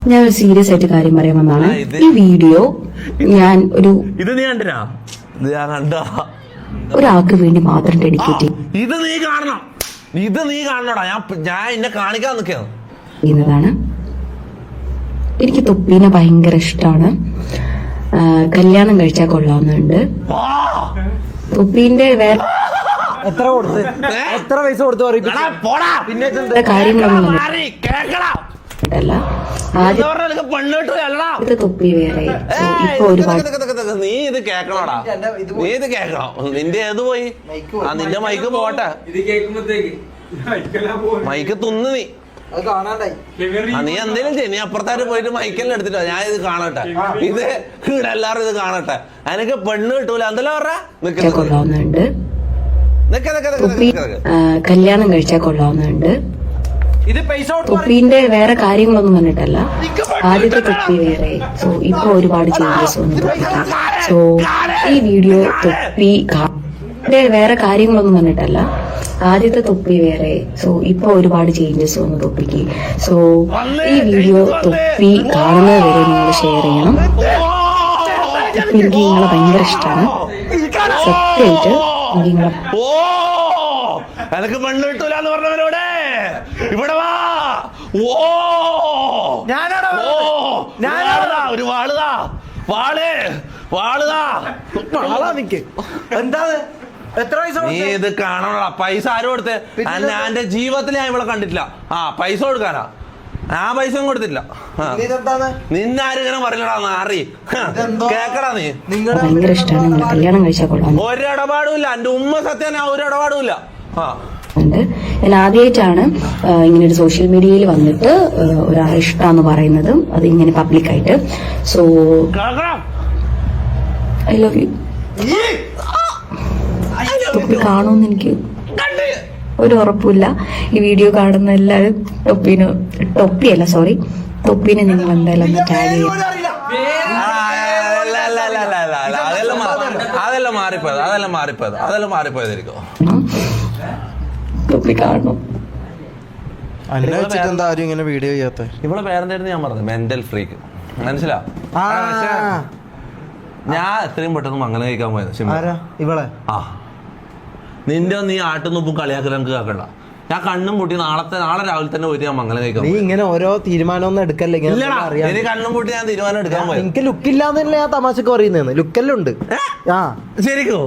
ഞാൻ ഒരു സീരിയസ് ആയിട്ട് കാര്യം പറയാൻ വന്നാണ്. ഈ വീഡിയോ ഞാൻ ഒരു ഇത് നീ കണ്ടിനാ? ഇത് ഞാൻ കണ്ടോ? ഒരാൾക്ക് വേണ്ടി മാത്രം ഡെഡിക്കേറ്റ് ഇത് നീ കാണണം, ഇത് നീ കാണണോടാ. ഞാൻ എന്നെ കാണിക്കാൻ ചെയ്യുന്നതാണ്. എനിക്ക് തൊപ്പീനെ ഭയങ്കര ഇഷ്ടമാണ്. കല്യാണം കഴിച്ചാൽ കൊള്ളാവുന്നുണ്ട്. തൊപ്പീന്റെ വേറെ എത്ര പൈസ കൊടുത്ത് പിന്നെ കാര്യങ്ങളൊന്നും അല്ല. ആദ്യത്തെ തൊപ്പി വേറെ. ഇപ്പൊ ഒരുപാട് നീ ഇത് കേക്കണോടാ, നീ ഇത് കേക്കണം. നിന്റെ ഏത് പോയി? ആ നിന്റെ മൈക്ക് പോട്ടെ, മൈക്ക് തുന്നു നീ. നീ എന്തേലും ചെയ്യ, നീ അപ്പുറത്തായിട്ട് പോയിട്ട് മൈക്കെല്ലാം എടുത്തിട്ടോ. ഞാൻ ഇത് കാണട്ടെ, ഇത് ഇവിടെ എല്ലാവരും ഇത് കാണട്ടെ. എനിക്ക് പെണ്ണ് കിട്ടൂല എന്തെല്ലാം പറഞ്ഞ കൊള്ളാവുന്നുണ്ട്. കല്യാണം കഴിച്ചാൽ കൊള്ളാവുന്നുണ്ട്. തൊപ്പീന്റെ വേറെ കാര്യങ്ങളൊന്നും കണ്ടിട്ടല്ല. ആദ്യത്തെ തൊപ്പി വേറെ. സോ ഇപ്പൊ ഒരുപാട് ചേഞ്ചസ് വന്നു തൊപ്പിക്ക്. സോ ഈ വീഡിയോ തൊപ്പി വേറെ കാര്യങ്ങളൊന്നും കണ്ടിട്ടല്ല. ആദ്യത്തെ തൊപ്പി വേറെ. സോ ഇപ്പൊ ഒരുപാട് ചേഞ്ചസ് വന്നു തൊപ്പിക്ക്. സോ ഈ വീഡിയോ തൊപ്പി കാണുന്നത് വരെ നിങ്ങൾ ഷെയർ ചെയ്യണം. എനിക്ക് നിങ്ങളെ ഭയങ്കര ഇഷ്ടമാണ്. സത്യമായിട്ട് എനിക്ക് നിങ്ങളെ എനക്ക് പെണ്ണ് കിട്ടൂല എന്ന് പറഞ്ഞവരോടെ ഇവിടെ വാ. ഒരു വാളുതാ, വാളുതാ. എന്താ നീ ഇത് കാണണോടാ. പൈസ ആരും കൊടുത്തേ? എന്റെ ജീവിതത്തിൽ ഞാൻ ഇവിടെ കണ്ടിട്ടില്ല. പൈസ കൊടുക്കാനാ? ഞാൻ പൈസ ഒന്നും കൊടുത്തില്ല. നിന്നാരും ഇങ്ങനെ പറഞ്ഞടാ, നാറി കേക്കടാ. നീ ഭയങ്കര ഇഷ്ടമാണ്. കല്യാണം കഴിച്ചാൽ കൊള്ളാം. ഒരിടപാടുമില്ല. എന്റെ ഉമ്മ സത്യം ഒരു ഇടപാടുമില്ല. ഞാൻ ആദ്യമായിട്ടാണ് ഇങ്ങനെ ഒരു സോഷ്യൽ മീഡിയയിൽ വന്നിട്ട് ഒരാളെ ഇഷ്ടമാന്ന് പറയുന്നത്, അത് ഇങ്ങനെ പബ്ലിക്കായിട്ട്. So I love you. തൊപ്പി കാണുമെന്ന് എനിക്ക് ഒരു ഉറപ്പില്ല. ഈ വീഡിയോ കാണുന്ന എല്ലാവരും തൊപ്പിയല്ല സോറി തൊപ്പിനെ നിങ്ങൾ എന്തായാലും ഒന്ന് ടാഗ് ചെയ്യും. അതെല്ലാം മാറിപ്പോയതായിരിക്കും. തൊപ്പി കാണണം. ഇങ്ങനെ വീഡിയോ ചെയ്യാത്ത ഇവിടെ പേരെന്തായിരുന്നു ഞാൻ പറഞ്ഞു? Mental freak. മനസ്സിലാ? ഞാൻ എത്രയും പെട്ടെന്ന് മംഗലം കഴിക്കാൻ പോയത് ഇവളെ. നിന്റെ നീ ആട്ടുന്നുപ്പും കളിയാക്കൽ നമുക്ക് കേൾക്കണ്ട. ഞാൻ കണ്ണും പൂട്ടി നാളെ രാവിലെ തന്നെ പോയിട്ട് ഞാൻ മംഗലം കഴിക്കാൻ. നീ ഇങ്ങനെ ഓരോ തീരുമാനമൊന്നും എടുക്കല്ലേ? ഇനി കണ്ണും പൂട്ടി ഞാൻ തീരുമാനം എടുക്കാൻ പോയി. എനിക്ക് ലുക്കില്ലാന്നല്ലേ ഞാൻ തമാശക്ക് പറയുന്നേന്ന്. ലുക്കെല്ലാം ഉണ്ട്. ശരിക്കോ?